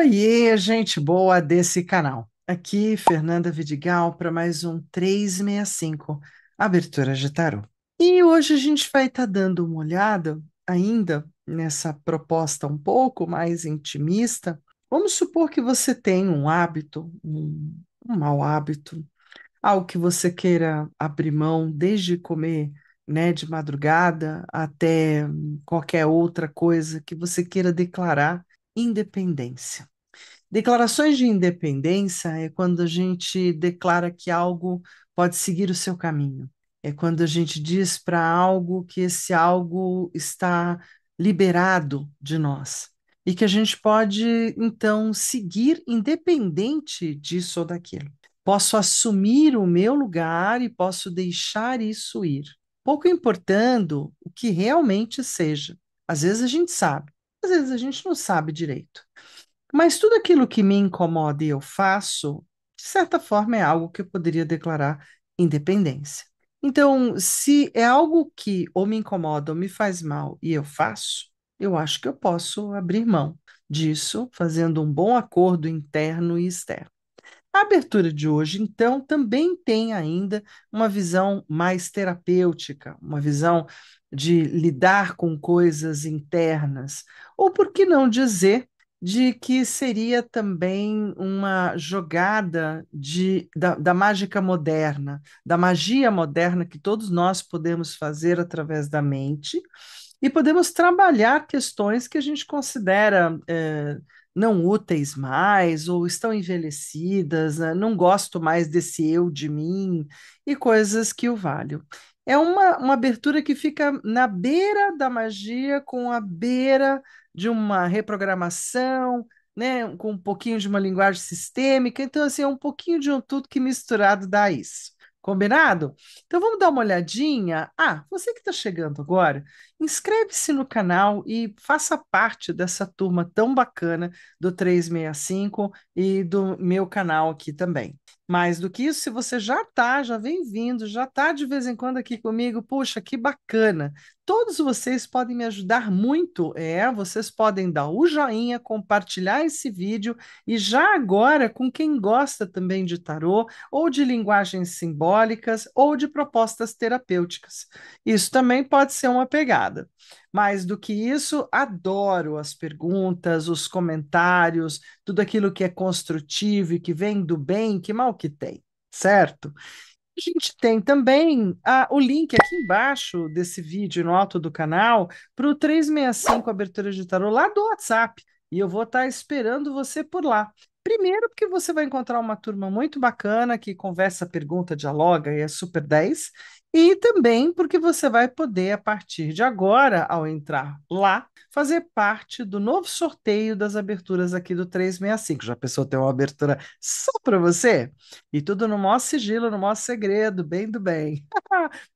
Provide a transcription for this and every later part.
Oiê, gente boa desse canal. Aqui, Fernanda Vidigal, para mais um 365, Abertura de Tarô. E hoje a gente vai estar dando uma olhada ainda nessa proposta um pouco mais intimista. Vamos supor que você tem um hábito, um mau hábito, algo que você queira abrir mão, desde comer, né, de madrugada até qualquer outra coisa que você queira declarar independência. Declarações de independência é quando a gente declara que algo pode seguir o seu caminho. É quando a gente diz para algo que esse algo está liberado de nós e que a gente pode, então, seguir independente disso ou daquilo. Posso assumir o meu lugar e posso deixar isso ir, pouco importando o que realmente seja. Às vezes a gente sabe, às vezes a gente não sabe direito. Mas tudo aquilo que me incomoda e eu faço, de certa forma, é algo que eu poderia declarar independência. Então, se é algo que ou me incomoda ou me faz mal e eu faço, eu acho que eu posso abrir mão disso, fazendo um bom acordo interno e externo. A abertura de hoje, então, também tem ainda uma visão mais terapêutica, uma visão de lidar com coisas internas, ou por que não dizer de que seria também uma jogada da mágica moderna, da magia moderna que todos nós podemos fazer através da mente e podemos trabalhar questões que a gente considera não úteis mais, ou estão envelhecidas, né? Não gosto mais desse eu de mim, e coisas que o valham. É uma abertura que fica na beira da magia, com a beira de uma reprogramação, né? Com um pouquinho de uma linguagem sistêmica. Então, assim, é um pouquinho de um tudo que misturado dá isso. Combinado? Então vamos dar uma olhadinha. Ah, você que está chegando agora, inscreve-se no canal e faça parte dessa turma tão bacana do 365 e do meu canal aqui também. Mais do que isso, se você já está, já vem vindo, já está de vez em quando aqui comigo, puxa, que bacana. Todos vocês podem me ajudar muito, vocês podem dar o joinha, compartilhar esse vídeo e já agora, com quem gosta também de tarô, ou de linguagens simbólicas, ou de propostas terapêuticas. Isso também pode ser uma pegada. Mais do que isso, adoro as perguntas, os comentários, tudo aquilo que é construtivo e que vem do bem, que mal que tem, certo? A gente tem também o link aqui embaixo desse vídeo, no alto do canal, para o 365 Abertura de Tarô lá do WhatsApp. E eu vou estar esperando você por lá. Primeiro, porque você vai encontrar uma turma muito bacana que conversa, pergunta, dialoga e é super 10. E também porque você vai poder, a partir de agora, ao entrar lá, fazer parte do novo sorteio das aberturas aqui do 365. Já pensou ter uma abertura só para você? E tudo no maior sigilo, no maior segredo, bem do bem.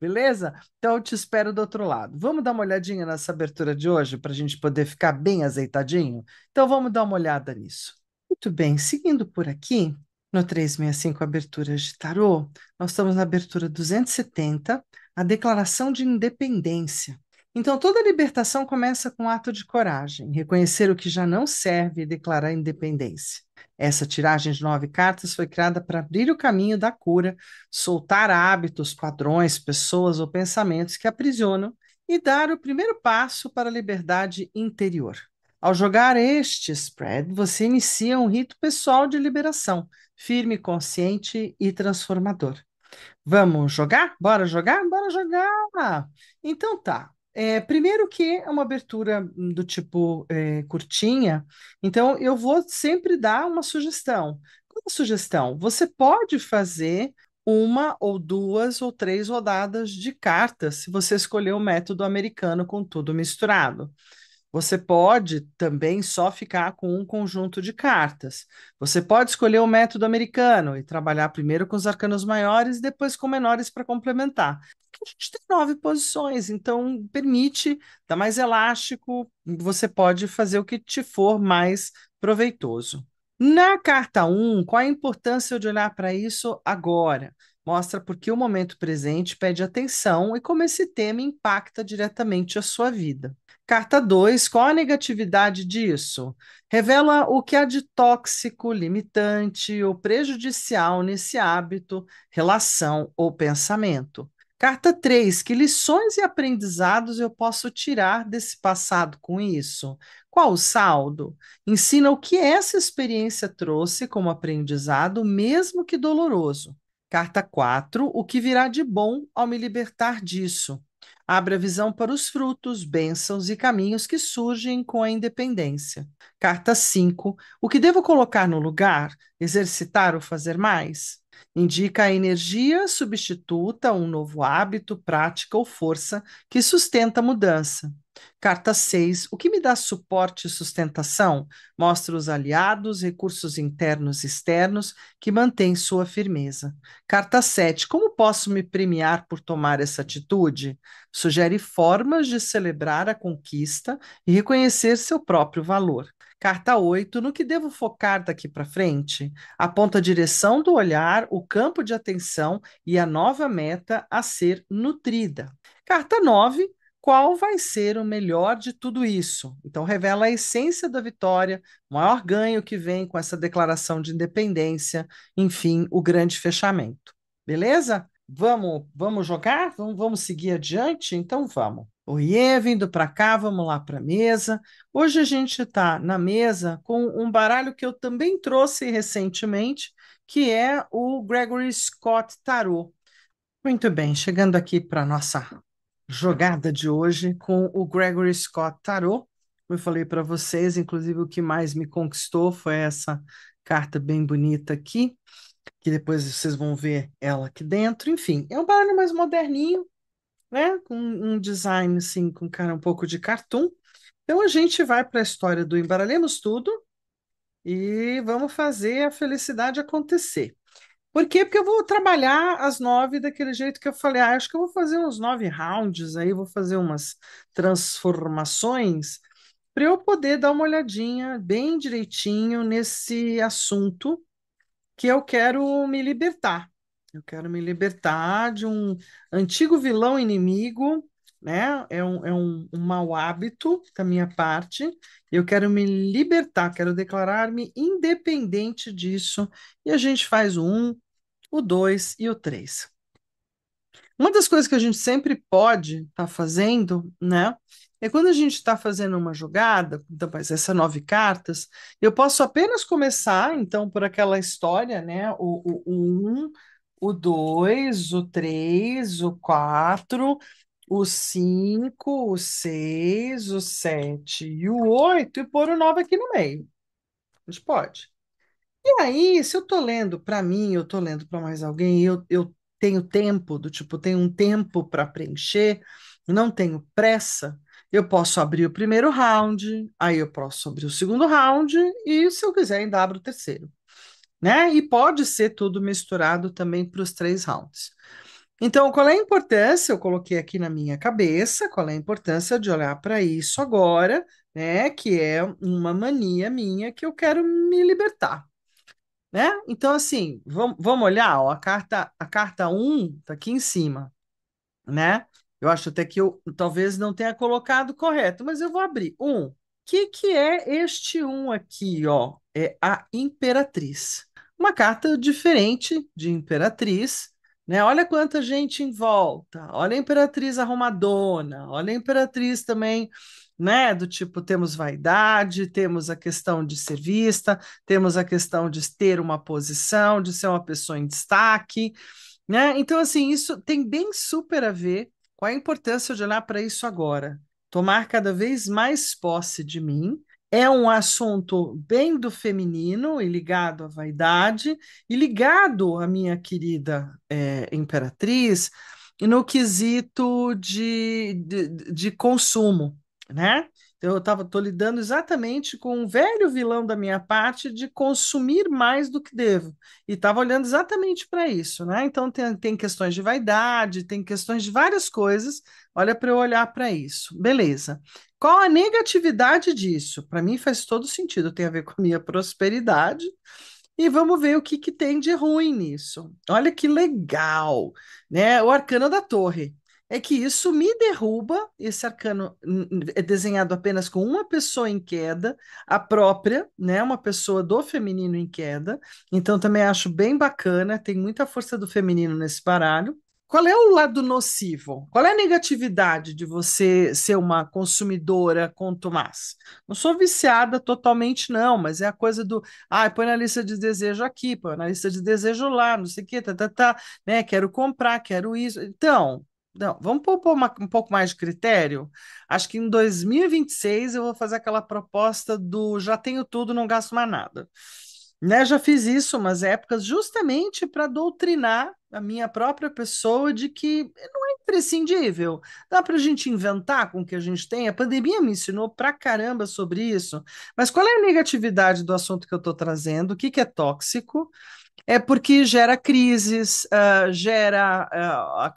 Beleza? Então eu te espero do outro lado. Vamos dar uma olhadinha nessa abertura de hoje para a gente poder ficar bem azeitadinho? Então vamos dar uma olhada nisso. Muito bem, seguindo por aqui, no 365 Aberturas de Tarô, nós estamos na abertura 270, a Declaração de Independência. Então, toda libertação começa com um ato de coragem, reconhecer o que já não serve e declarar independência. Essa tiragem de 9 cartas foi criada para abrir o caminho da cura, soltar hábitos, padrões, pessoas ou pensamentos que aprisionam e dar o primeiro passo para a liberdade interior. Ao jogar este spread, você inicia um rito pessoal de liberação, firme, consciente e transformador. Vamos jogar? Bora jogar? Bora jogar! Então tá. Primeiro que é uma abertura do tipo curtinha, então eu vou sempre dar uma sugestão. Qual é a sugestão? Você pode fazer uma ou duas ou três rodadas de cartas, se você escolher o método americano com tudo misturado. Você pode também só ficar com um conjunto de cartas. Você pode escolher o método americano e trabalhar primeiro com os arcanos maiores e depois com menores para complementar. Porque a gente tem 9 posições, então permite, dá mais elástico, você pode fazer o que te for mais proveitoso. Na carta um, qual a importância de olhar para isso agora? mostra por que o momento presente pede atenção e como esse tema impacta diretamente a sua vida. Carta 2, qual a negatividade disso? Revela o que há de tóxico, limitante ou prejudicial nesse hábito, relação ou pensamento. Carta 3, que lições e aprendizados eu posso tirar desse passado com isso? Qual o saldo? Ensina o que essa experiência trouxe como aprendizado, mesmo que doloroso. Carta 4, o que virá de bom ao me libertar disso? Abre a visão para os frutos, bênçãos e caminhos que surgem com a independência. Carta 5, o que devo colocar no lugar? Exercitar ou fazer mais? Indica a energia substituta, um novo hábito, prática ou força que sustenta a mudança. Carta 6, o que me dá suporte e sustentação? Mostra os aliados, recursos internos e externos que mantêm sua firmeza. Carta 7, como posso me premiar por tomar essa atitude? Sugere formas de celebrar a conquista e reconhecer seu próprio valor. Carta 8, no que devo focar daqui para frente? Aponta a direção do olhar, o campo de atenção e a nova meta a ser nutrida. Carta 9, qual vai ser o melhor de tudo isso? Então, revela a essência da vitória, o maior ganho que vem com essa declaração de independência, enfim, o grande fechamento. Beleza? Vamos jogar? Vamos seguir adiante? Então vamos. Oiê, vindo para cá, vamos lá para a mesa. Hoje a gente está na mesa com um baralho que eu também trouxe recentemente, que é o Gregory Scott Tarot. Muito bem, chegando aqui para a nossa jogada de hoje com o Gregory Scott Tarot. Como eu falei para vocês, inclusive o que mais me conquistou foi essa carta bem bonita aqui, que depois vocês vão ver ela aqui dentro. Enfim, é um baralho mais moderninho, né? Com um design assim, com cara um pouco de cartoon. Então a gente vai para a história do Embaralhemos Tudo e vamos fazer a felicidade acontecer. Por quê? Porque eu vou trabalhar às 9 daquele jeito que eu falei. Ah, acho que eu vou fazer uns 9 rounds aí, vou fazer umas transformações para eu poder dar uma olhadinha bem direitinho nesse assunto que eu quero me libertar. Eu quero me libertar de um antigo vilão inimigo, né? É um mau hábito da minha parte. Eu quero me libertar, quero declarar-me independente disso. E a gente faz o 1, o 2 e o 3. Uma das coisas que a gente sempre pode estar fazendo, né? É quando a gente está fazendo uma jogada, então, mas essas 9 cartas, eu posso apenas começar, então, por aquela história, né? O 1, o 2, o 3, o 4, o 5, o 6, o 7 e o 8 e pôr o 9 aqui no meio. A gente pode. E aí, se eu tô lendo para mim, eu tô lendo para mais alguém, eu tenho tempo, do tipo, tenho um tempo para preencher, não tenho pressa, eu posso abrir o primeiro round, aí eu posso abrir o segundo round, e se eu quiser, ainda abro o terceiro, né? E pode ser tudo misturado também para os 3 rounds. Então, qual é a importância? Eu coloquei aqui na minha cabeça, qual é a importância de olhar para isso agora, né? Que é uma mania minha que eu quero me libertar, né? Então, assim, vamos olhar, ó, a carta 1 tá aqui em cima, né? Eu acho até que eu talvez não tenha colocado correto, mas eu vou abrir. Que é este aqui, ó? É a Imperatriz. Uma carta diferente de Imperatriz, né? Olha quanta gente em volta. Olha a Imperatriz arrumadona. Olha a Imperatriz também, né? Do tipo, temos vaidade, temos a questão de ser vista, temos a questão de ter uma posição, de ser uma pessoa em destaque, né? Então, assim, isso tem bem super a ver com a importância de olhar para isso agora. Tomar cada vez mais posse de mim. É um assunto bem do feminino e ligado à vaidade, e ligado à minha querida Imperatriz, no quesito de consumo, né? Então, tô lidando exatamente com um velho vilão da minha parte de consumir mais do que devo. E estava olhando exatamente para isso, né? Então tem questões de vaidade, tem questões de várias coisas. Olha para eu olhar para isso. Beleza. Qual a negatividade disso? Para mim faz todo sentido, tem a ver com a minha prosperidade, e vamos ver o que que tem de ruim nisso. Olha que legal, né? O arcano da torre. É que isso me derruba. Esse arcano é desenhado apenas com uma pessoa em queda, a própria, né? Uma pessoa do feminino em queda. Então também acho bem bacana, tem muita força do feminino nesse baralho. Qual é o lado nocivo? Qual é a negatividade de você ser uma consumidora contumaz? Não sou viciada totalmente, não, mas é a coisa do, põe na lista de desejo aqui, põe na lista de desejo lá, não sei o quê, né? Quero comprar, quero isso. Então, não, vamos pôr um pouco mais de critério. Acho que em 2026 eu vou fazer aquela proposta do já tenho tudo, não gasto mais nada. Né, já fiz isso umas épocas justamente para doutrinar a minha própria pessoa de que não é imprescindível. Dá para a gente inventar com o que a gente tem. A pandemia me ensinou pra caramba sobre isso. Mas qual é a negatividade do assunto que eu estou trazendo? O que que é tóxico? É porque gera crises, gera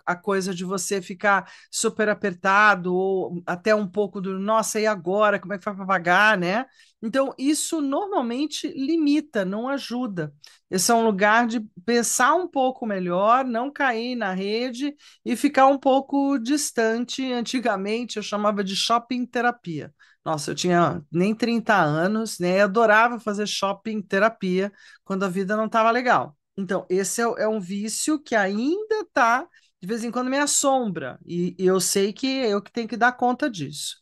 a coisa de você ficar super apertado, ou até um pouco do, nossa, e agora? Como é que vai para pagar, né? Então, isso normalmente limita, não ajuda. Esse é um lugar de pensar um pouco melhor, não cair na rede e ficar um pouco distante. Antigamente, eu chamava de shopping terapia. Nossa, eu tinha nem 30 anos, né? Eu adorava fazer shopping terapia quando a vida não estava legal. Então, esse é um vício que ainda está, de vez em quando, me assombra. E eu sei que eu que tenho que dar conta disso.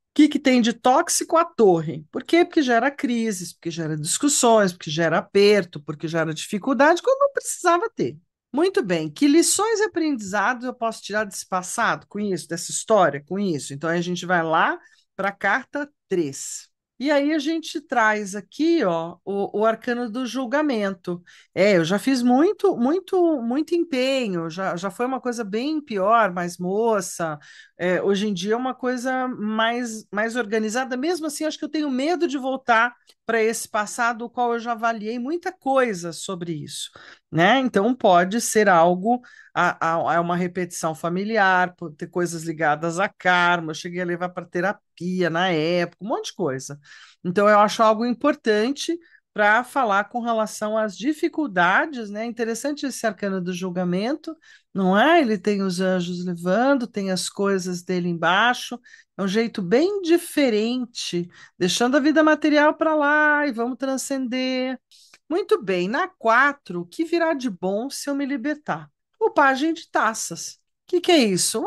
O que que tem de tóxico a torre? Por quê? Porque gera crises, porque gera discussões, porque gera aperto, porque gera dificuldade quando não precisava ter. Muito bem, que lições e aprendizados eu posso tirar desse passado com isso, dessa história, com isso? Então a gente vai lá para a carta 3. E aí a gente traz aqui, ó, o arcano do julgamento. Eu já fiz muito empenho, já foi uma coisa bem pior, mais moça. Hoje em dia é uma coisa mais organizada. Mesmo assim, acho que eu tenho medo de voltar para esse passado, o qual eu já avaliei muita coisa sobre isso, né? Então pode ser algo a uma repetição familiar, pode ter coisas ligadas a karma. Eu cheguei a levar para terapia na época, um monte de coisa. Então, eu acho algo importante para falar com relação às dificuldades, né? Interessante esse arcano do julgamento, não é? Ele tem os anjos levando, tem as coisas dele embaixo, é um jeito bem diferente, deixando a vida material para lá e vamos transcender. Muito bem, na 4, o que virá de bom se eu me libertar? O pajem de taças. O que é isso?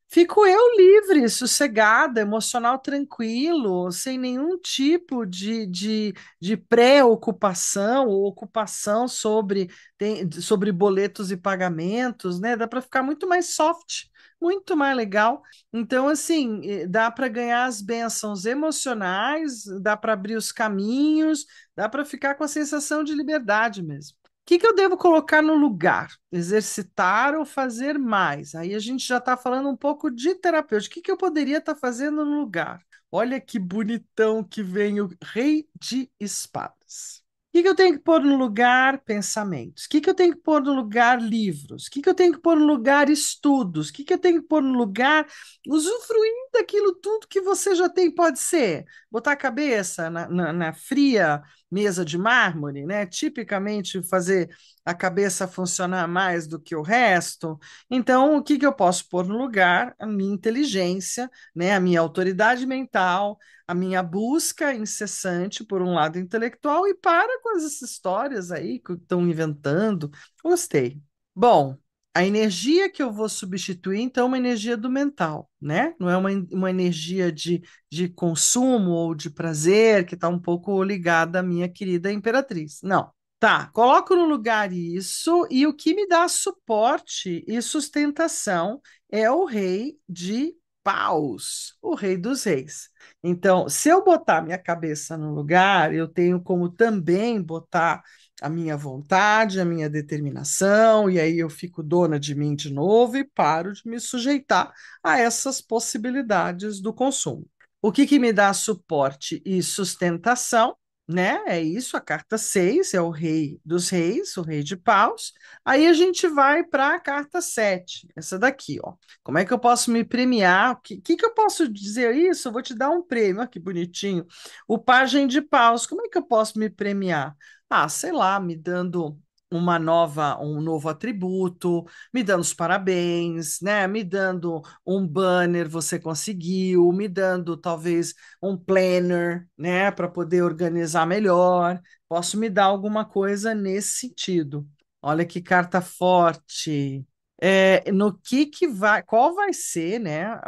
Fico eu livre, sossegada, emocional tranquilo, sem nenhum tipo de preocupação ou ocupação sobre boletos e pagamentos, né? Dá para ficar muito mais soft, muito mais legal. Então, assim, dá para ganhar as bênçãos emocionais, dá para abrir os caminhos, dá para ficar com a sensação de liberdade mesmo. Que eu devo colocar no lugar? Exercitar ou fazer mais? Aí a gente já está falando um pouco de terapêutico. Que eu poderia estar fazendo no lugar? Olha que bonitão que vem o Rei de Espadas. Que eu tenho que pôr no lugar? Pensamentos. Que eu tenho que pôr no lugar? Livros. Que eu tenho que pôr no lugar? Estudos. Que eu tenho que pôr no lugar? Usufruir daquilo tudo que você já tem, pode ser. Botar a cabeça na fria mesa de mármore, né? Tipicamente fazer a cabeça funcionar mais do que o resto. Então, o que eu posso pôr no lugar? A minha inteligência, né? A minha autoridade mental, a minha busca incessante por um lado intelectual e para com essas histórias aí que estão inventando. Gostei. Bom, a energia que eu vou substituir, então, é uma energia do mental, né? Não é uma energia de consumo ou de prazer que está um pouco ligada à minha querida imperatriz. Não. Tá, coloco no lugar isso, e o que me dá suporte e sustentação é o rei de paus, o rei dos reis. Então, se eu botar minha cabeça no lugar, eu tenho como também botar a minha vontade, a minha determinação, e aí eu fico dona de mim de novo e paro de me sujeitar a essas possibilidades do consumo. O que me dá suporte e sustentação, né? É isso, a carta 6 é o rei dos reis, o rei de paus. Aí a gente vai para a carta 7, essa daqui, ó. Como é que eu posso me premiar? Que eu posso dizer isso? Eu vou te dar um prêmio, olha que bonitinho. O pajem de paus, como é que eu posso me premiar? sei lá, me dando um novo atributo, me dando os parabéns, né? Me dando um banner, você conseguiu, me dando talvez um planner, né, para poder organizar melhor. Posso me dar alguma coisa nesse sentido. Olha que carta forte. No que vai, qual vai ser, né,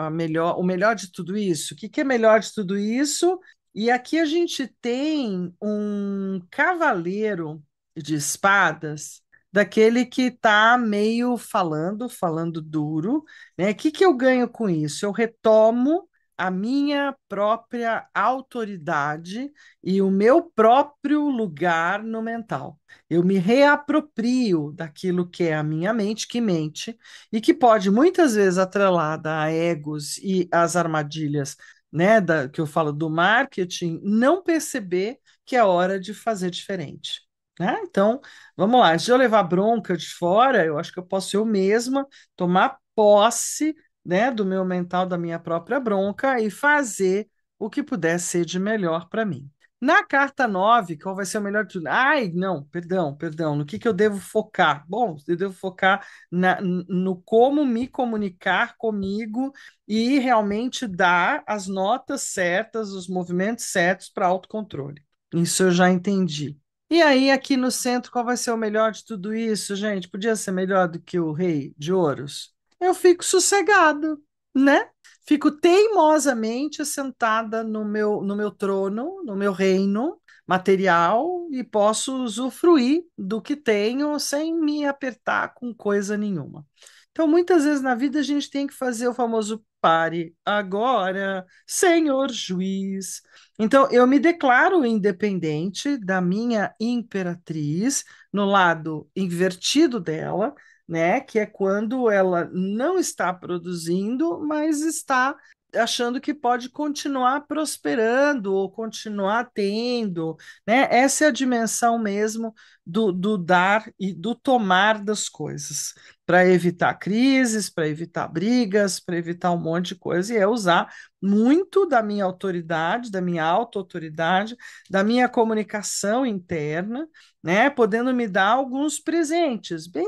o melhor de tudo isso? O que é melhor de tudo isso? E aqui a gente tem um cavaleiro de espadas, daquele que está meio falando duro, né? O que eu ganho com isso? Eu retomo a minha própria autoridade e o meu próprio lugar no mental. Eu me reaproprio daquilo que é a minha mente, que mente, e que pode muitas vezes atrelada a egos e às armadilhas, né, que eu falo do marketing, não perceber que é hora de fazer diferente. Né? Então, vamos lá, antes de eu levar bronca de fora, eu acho que eu posso eu mesma tomar posse, né, do meu mental, da minha própria bronca e fazer o que puder ser de melhor para mim. Na carta 9, qual vai ser o melhor de tudo? Ai, não, perdão, no que eu devo focar? Bom, eu devo focar no como me comunicar comigo e realmente dar as notas certas, os movimentos certos para autocontrole. Isso eu já entendi. E aí, aqui no centro, qual vai ser o melhor de tudo isso, gente? Podia ser melhor do que o Rei de Ouros? Eu fico sossegado, né? Fico teimosamente sentada no meu trono, no meu reino material e posso usufruir do que tenho sem me apertar com coisa nenhuma. Então, muitas vezes na vida a gente tem que fazer o famoso pare agora, senhor juiz. Então, eu me declaro independente da minha imperatriz no lado invertido dela, né? Que é quando ela não está produzindo, mas está achando que pode continuar prosperando ou continuar tendo, né? Essa é a dimensão mesmo do dar e do tomar das coisas, para evitar crises, para evitar brigas, para evitar um monte de coisa, e é usar muito da minha autoridade, da minha auto-autoridade, da minha comunicação interna, né? Podendo me dar alguns presentes, bem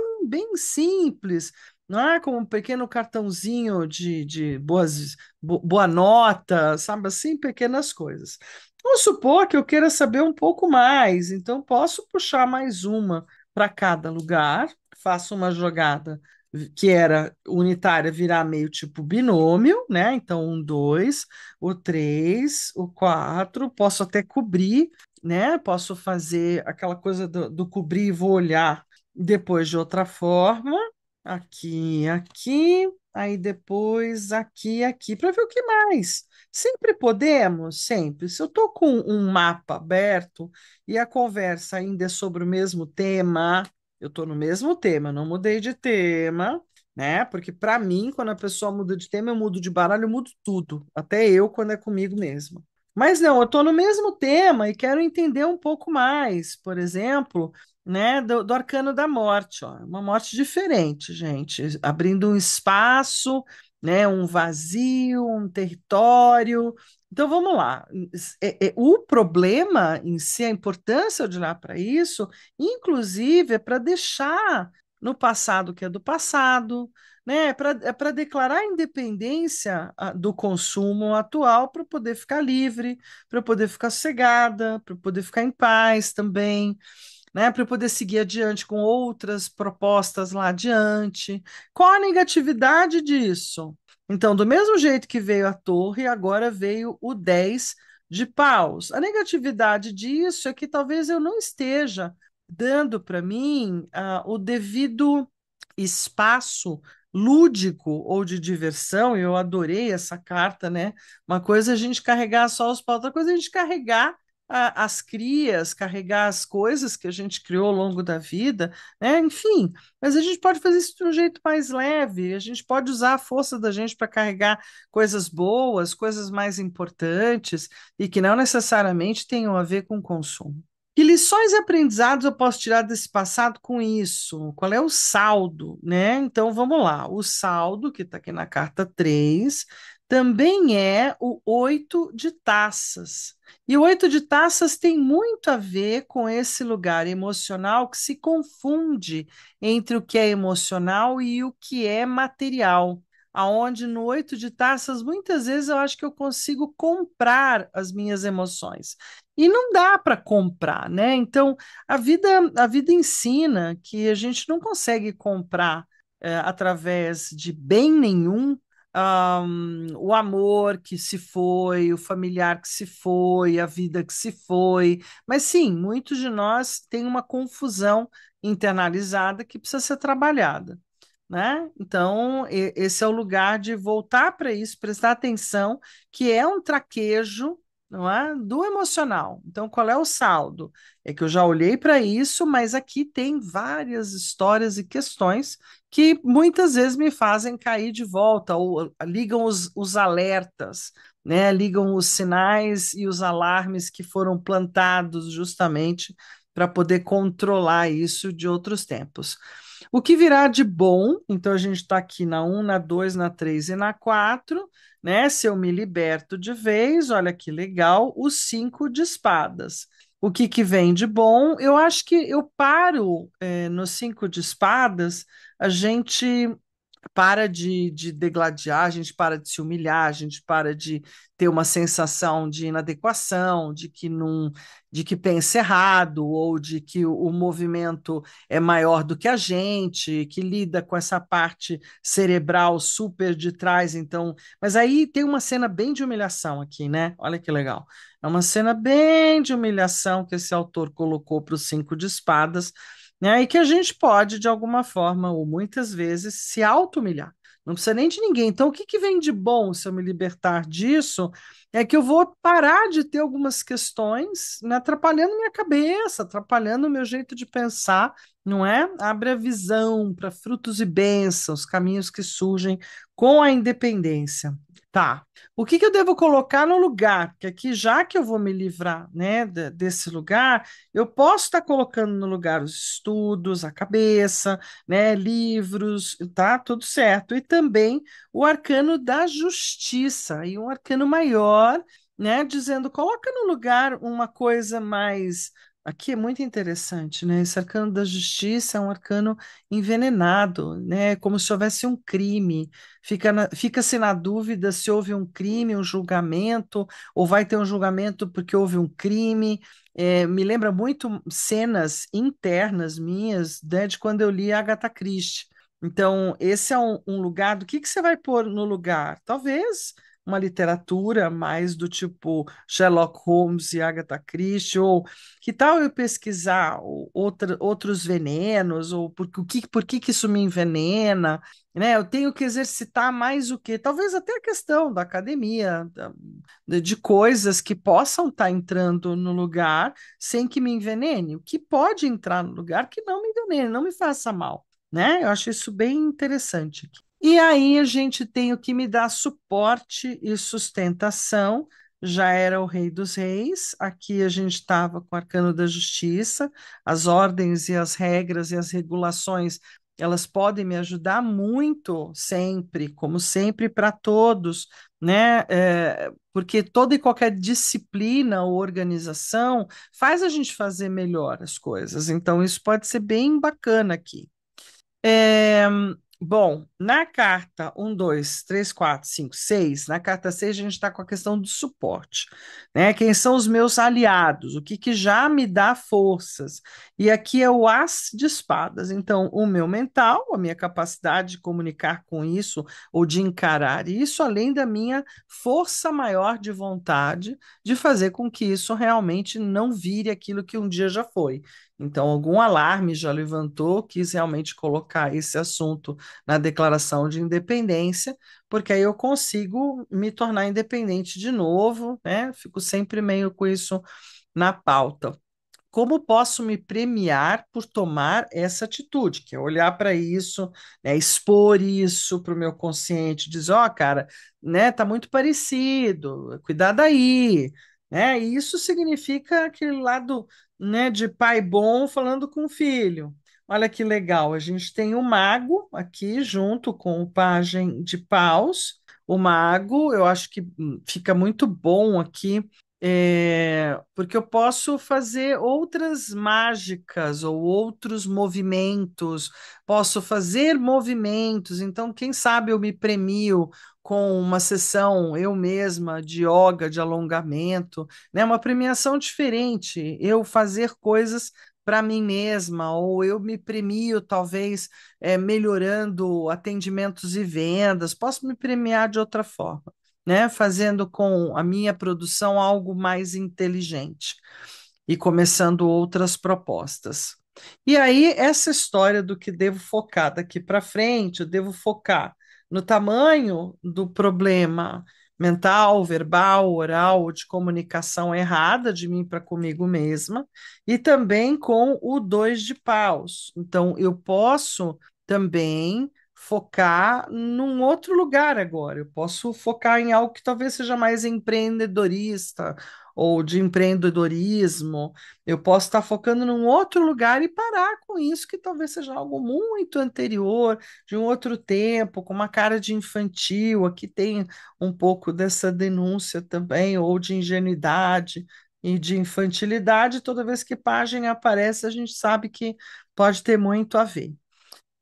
simples, não é como um pequeno cartãozinho de boa nota, sabe assim, pequenas coisas. Vamos supor que eu queira saber um pouco mais, então posso puxar mais uma para cada lugar, faço uma jogada que era unitária virar meio tipo binômio, né? Então, um, dois, o três, o quatro, posso até cobrir, né? Posso fazer aquela coisa do cobrir e vou olhar depois de outra forma, aqui, aí depois aqui, para ver o que mais. Sempre podemos, sempre. Se eu estou com um mapa aberto e a conversa ainda é sobre o mesmo tema, eu estou no mesmo tema, não mudei de tema, né? Porque para mim, quando a pessoa muda de tema, eu mudo de baralho, eu mudo tudo, até eu quando é comigo mesmo. Mas não, eu estou no mesmo tema e quero entender um pouco mais, por exemplo, né, do Arcano da Morte, ó, uma morte diferente, gente, abrindo um espaço, né, um vazio, um território. Então vamos lá. O problema em si, a importância de olhar para isso, inclusive, é para deixar no passado o que é do passado, né? É para declarar a independência do consumo atual para poder ficar livre, para poder ficar sossegada, para poder ficar em paz também, né? Para poder seguir adiante com outras propostas lá adiante. Qual a negatividade disso? Então, do mesmo jeito que veio a torre, agora veio o 10 de paus. A negatividade disso é que talvez eu não esteja dando para mim o devido espaço lúdico ou de diversão. Eu adorei essa carta, né? Uma coisa é a gente carregar só os paus, outra coisa é a gente carregar as crias, carregar as coisas que a gente criou ao longo da vida, né? Enfim, mas a gente pode fazer isso de um jeito mais leve, a gente pode usar a força da gente para carregar coisas boas, coisas mais importantes e que não necessariamente tenham a ver com consumo. Que lições e aprendizados eu posso tirar desse passado com isso? Qual é o saldo, né? Então vamos lá. O saldo, que está aqui na carta 3, também é o oito de taças. E o oito de taças tem muito a ver com esse lugar emocional que se confunde entre o que é emocional e o que é material. Aonde no oito de taças, muitas vezes eu acho que eu consigo comprar as minhas emoções. E não dá para comprar, né? Então, a vida ensina que a gente não consegue comprar através de bem nenhum o amor que se foi, o familiar que se foi, a vida que se foi. Mas sim, muitos de nós têm uma confusão internalizada que precisa ser trabalhada, né? Então, esse é o lugar de voltar para isso, prestar atenção, que é um traquejo, não é? Do emocional. Então, qual é o saldo? É que eu já olhei para isso, mas aqui tem várias histórias e questões que muitas vezes me fazem cair de volta, ou ligam os alertas, né? Ligam os sinais e os alarmes que foram plantados justamente para poder controlar isso de outros tempos. O que virá de bom, então a gente está aqui na um, na 2, na 3 e na 4, né? Se eu me liberto de vez, olha que legal, os 5 de espadas. O que que vem de bom? Eu acho que eu paro nos 5 de espadas, a gente para de degladiar, a gente para de se humilhar, a gente para de ter uma sensação de inadequação, de que não, de que pensa errado, ou de que o movimento é maior do que a gente, que lida com essa parte cerebral super de trás, então. Mas aí tem uma cena bem de humilhação aqui, né? Olha que legal. É uma cena bem de humilhação que esse autor colocou para os cinco de espadas, né? E que a gente pode, de alguma forma, ou muitas vezes, se auto-humilhar. Não precisa nem de ninguém. Então, o que que vem de bom se eu me libertar disso? É que eu vou parar de ter algumas questões me atrapalhando minha cabeça, atrapalhando o meu jeito de pensar, não é? Abre a visão para frutos e bênçãos, caminhos que surgem com a independência. Tá. O que que eu devo colocar no lugar? Porque aqui, já que eu vou me livrar, né, desse lugar, eu posso estar colocando no lugar os estudos, a cabeça, né, livros, tá tudo certo. E também o arcano da justiça, e um arcano maior, né, dizendo, coloca no lugar uma coisa mais. Aqui é muito interessante, né? Esse arcano da justiça é um arcano envenenado, né? Como se houvesse um crime. Fica-se na dúvida se houve um crime, um julgamento, ou vai ter um julgamento porque houve um crime. Me lembra muito cenas internas minhas, né, de quando eu li Agatha Christie. Então, esse é um lugar. Do que você vai pôr no lugar? Talvez uma literatura mais do tipo Sherlock Holmes e Agatha Christie, ou que tal eu pesquisar outros venenos, ou por que isso me envenena, né? Eu tenho que exercitar mais o quê? Talvez até a questão da academia, de coisas que possam estar entrando no lugar sem que me envenene. O que pode entrar no lugar que não me envenene, não me faça mal, né? Eu acho isso bem interessante. E aí a gente tem o que me dá suporte e sustentação. Já era o Rei dos Reis, aqui a gente estava com o Arcano da Justiça, as ordens e as regras e as regulações, elas podem me ajudar muito, sempre, como sempre, para todos, né? Porque toda e qualquer disciplina ou organização faz a gente fazer melhor as coisas, então isso pode ser bem bacana aqui. É, bom, na carta um, 2, 3, 4, 5, 6, na carta 6 a gente está com a questão do suporte, né? Quem são os meus aliados? O que que já me dá forças? E aqui é o As de espadas. Então, o meu mental, a minha capacidade de comunicar com isso ou de encarar isso, além da minha força maior de vontade de fazer com que isso realmente não vire aquilo que um dia já foi. Então, algum alarme já levantou, quis realmente colocar esse assunto na declaração de independência, porque aí eu consigo me tornar independente de novo, né? Fico sempre meio com isso na pauta. Como posso me premiar por tomar essa atitude? Que é olhar para isso, né, expor isso para o meu consciente, dizer, ó, cara, né, tá muito parecido, cuidado aí, né? E isso significa aquele lado, né, de pai bom falando com o filho. Olha que legal, a gente tem o mago aqui junto com o pajem de paus. o mago, eu acho que fica muito bom aqui, porque eu posso fazer outras mágicas ou outros movimentos, posso fazer movimentos, então, quem sabe eu me premio com uma sessão eu mesma de yoga, de alongamento, né? Uma premiação diferente, eu fazer coisas para mim mesma, ou eu me premio, talvez, melhorando atendimentos e vendas, posso me premiar de outra forma, né? Fazendo com a minha produção algo mais inteligente e começando outras propostas. E aí, essa história do que devo focar daqui para frente, eu devo focar no tamanho do problema mental, verbal, oral, de comunicação errada de mim para comigo mesma, e também com o dois de paus. Então, eu posso também focar num outro lugar agora. Eu posso focar em algo que talvez seja mais empreendedorista ou de empreendedorismo. Eu posso estar focando num outro lugar e parar com isso, que talvez seja algo muito anterior, de um outro tempo, com uma cara de infantil. Aqui tem um pouco dessa denúncia também, ou de ingenuidade e de infantilidade. Toda vez que página aparece, a gente sabe que pode ter muito a ver.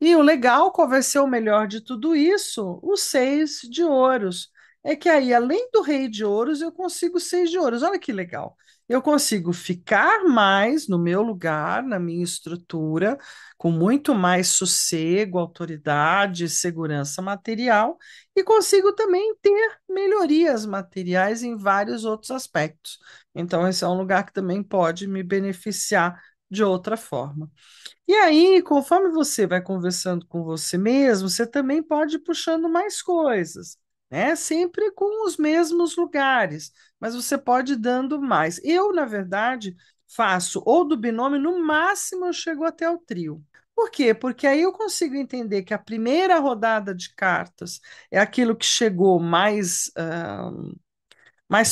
E o legal, qual vai ser o melhor de tudo isso? Os seis de ouros. É que aí, além do rei de ouros, eu consigo seis de ouros. Olha que legal. Eu consigo ficar mais no meu lugar, na minha estrutura, com muito mais sossego, autoridade, segurança material, e consigo também ter melhorias materiais em vários outros aspectos. Então, esse é um lugar que também pode me beneficiar de outra forma. E aí, conforme você vai conversando com você mesmo, você também pode ir puxando mais coisas, né? Sempre com os mesmos lugares, mas você pode ir dando mais. Eu, na verdade, faço ou do binômio, no máximo eu chego até o trio. Por quê? Porque aí eu consigo entender que a primeira rodada de cartas é aquilo que chegou mais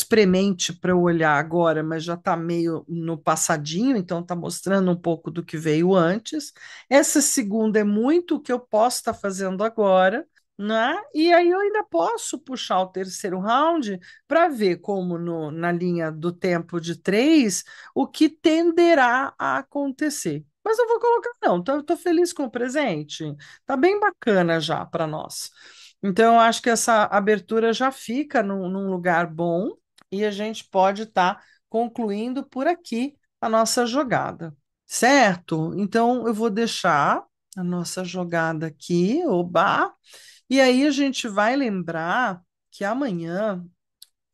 premente para eu olhar agora, mas já está meio no passadinho, então está mostrando um pouco do que veio antes. Essa segunda é muito o que eu posso estar fazendo agora, né? E aí eu ainda posso puxar o terceiro round para ver como na linha do tempo de três, o que tenderá a acontecer. Mas eu vou colocar, não, tô feliz com o presente. Tá bem bacana já para nós. Então, eu acho que essa abertura já fica num lugar bom e a gente pode estar concluindo por aqui a nossa jogada, certo? Então, eu vou deixar a nossa jogada aqui, oba, e aí a gente vai lembrar que amanhã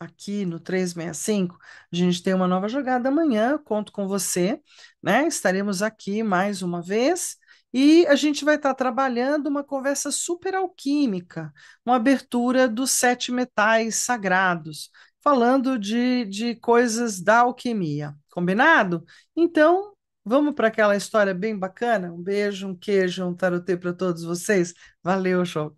aqui no 365, a gente tem uma nova jogada amanhã, conto com você, né? Estaremos aqui mais uma vez e a gente vai estar trabalhando uma conversa super alquímica, uma abertura dos sete metais sagrados, falando de coisas da alquimia. Combinado? Então, vamos para aquela história bem bacana? Um beijo, um queijo, um tarotê para todos vocês. Valeu, show.